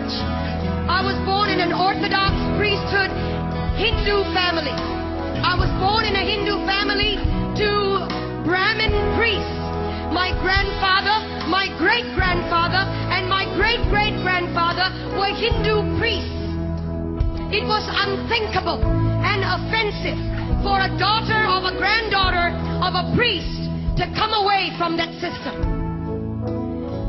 church. I was born in an Orthodox priesthood Hindu family. I was born in a Hindu family to Brahmin priests. My grandfather, my great-grandfather, and my great-great-grandfather were Hindu priests. It was unthinkable and offensive for a daughter of a granddaughter of a priest to come away from that system.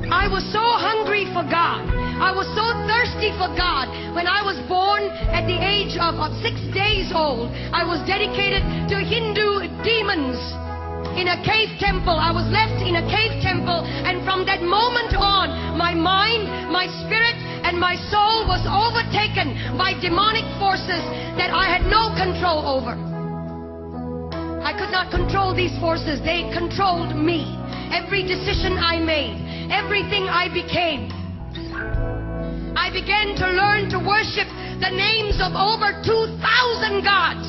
I was so hungry for God. I was so thirsty for God. When I was born at the age of 6 days old, I was dedicated to Hindu demons in a cave temple. I was left in a cave temple, and from that moment on, my mind, my spirit, and my soul was overtaken by demonic forces that I had no control over. I could not control these forces. They controlled me. Every decision I made, everything I became. I began to learn to worship the names of over 2,000 gods.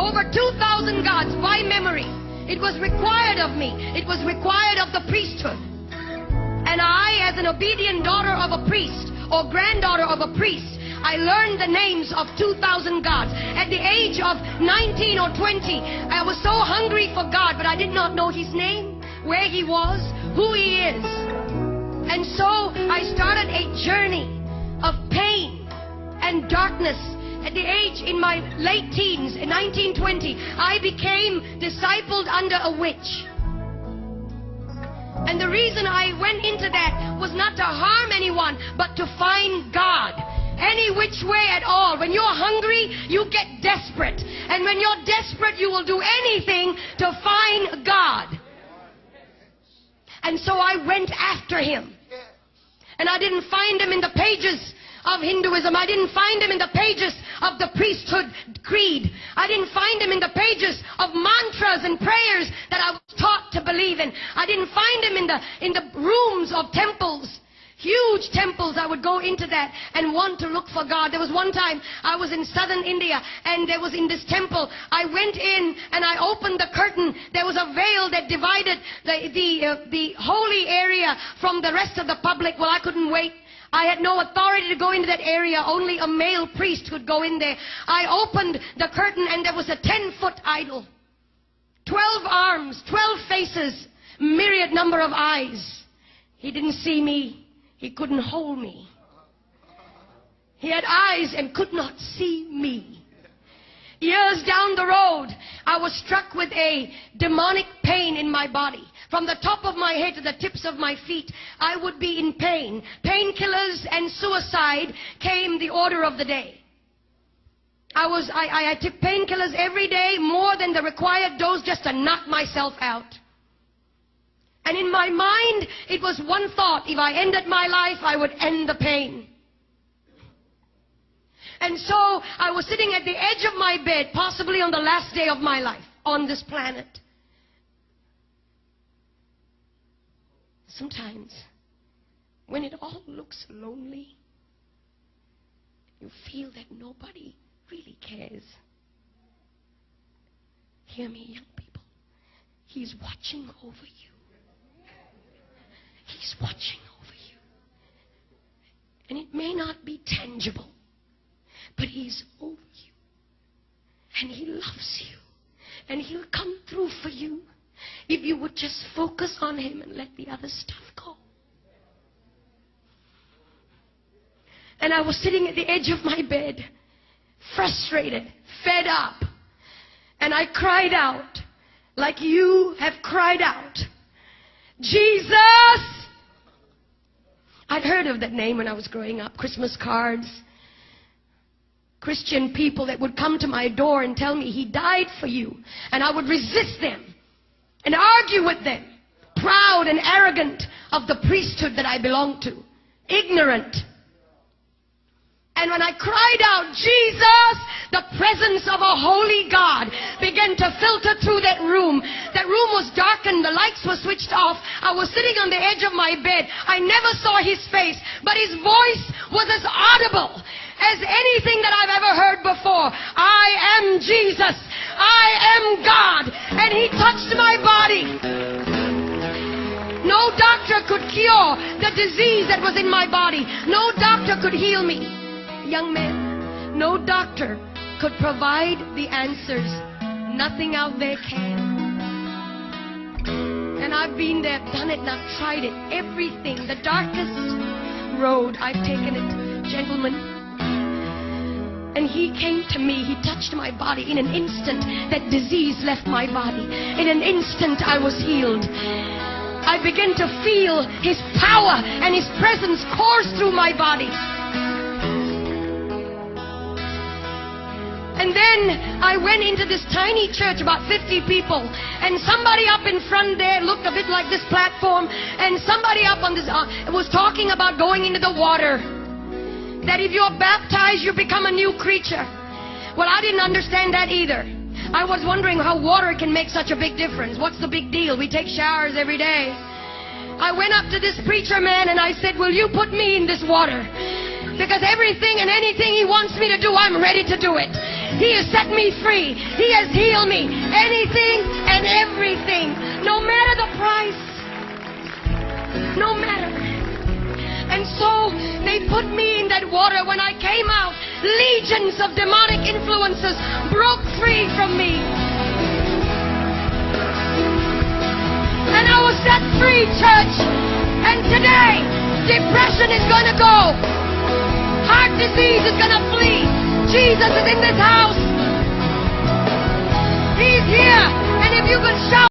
Over 2,000 gods by memory. It was required of me. It was required of the priesthood. And I, as an obedient daughter of a priest or granddaughter of a priest, I learned the names of 2,000 gods. At the age of 19 or 20, I was so hungry for God, but I did not know His name, where He was, who He is. And so I started a journey of pain and darkness. At the age, in my late teens, in 1920, I became discipled under a witch. And the reason I went into that was not to harm anyone, but to find God. Any which way at all. When you're hungry, you get desperate. And when you're desperate, you will do anything to find God. And so I went after Him. And I didn't find Him in the pages of Hinduism. I didn't find Him in the pages of the priesthood creed. I didn't find Him in the pages of mantras and prayers that I was taught to believe in. I didn't find Him in the rooms of temples. Huge temples. I would go into that and want to look for God. There was one time I was in southern India, and there was in this temple. I went in and I opened the curtain. There was a veil that divided the holy area from the rest of the public. Well, I couldn't wait. I had no authority to go into that area. Only a male priest could go in there. I opened the curtain, and there was a 10-foot idol. 12 arms, 12 faces, myriad number of eyes. He didn't see me. He couldn't hold me. He had eyes and could not see me. Years down the road, I was struck with a demonic pain in my body. From the top of my head to the tips of my feet, I would be in pain. Painkillers and suicide came the order of the day. I took painkillers every day, more than the required dose, just to knock myself out. And in my mind, it was one thought: if I ended my life, I would end the pain. And so I was sitting at the edge of my bed, possibly on the last day of my life on this planet. Sometimes, when it all looks lonely, you feel that nobody really cares. Hear me, young people. He's watching over you. He's watching over you. And it may not be tangible, but He's over you. And He loves you. And He'll come through for you if you would just focus on Him and let the other stuff go. And I was sitting at the edge of my bed, frustrated, fed up. And I cried out, like you have cried out, Jesus! I'd heard of that name when I was growing up. Christmas cards. Christian people that would come to my door and tell me He died for you. And I would resist them and argue with them. Proud and arrogant of the priesthood that I belonged to. Ignorant. And when I cried out, Jesus, the presence of a holy God began to filter through that room. That room was darkened. The lights were switched off. I was sitting on the edge of my bed. I never saw His face, but His voice was as audible as anything that I've ever heard before. I am Jesus. I am God. And He touched my body. No doctor could cure the disease that was in my body. No doctor could heal me. Young man, no doctor could provide the answers. Nothing out there can. And I've been there, done it, and I've tried it. Everything. The darkest road, I've taken it. Gentlemen. And he came to me. He touched my body. In an instant, that disease left my body. In an instant, I was healed. I began to feel His power and His presence course through my body. And then I went into this tiny church, about 50 people, and somebody up in front there looked a bit like this platform, and somebody up on this was talking about going into the water, that if you're baptized, you become a new creature. Well, I didn't understand that either. I was wondering how water can make such a big difference. What's the big deal? We take showers every day. I went up to this preacher man and I said, will you put me in this water? Because everything and anything he wants me to do, I'm ready to do it. He has set me free. He has healed me. Anything and everything. No matter the price. No matter. And so they put me in that water. When I came out, legions of demonic influences broke free from me. And I was set free, church. And today, depression is going to go. Heart disease is going to flee. Jesus is in this house. He's here. And if you could shout.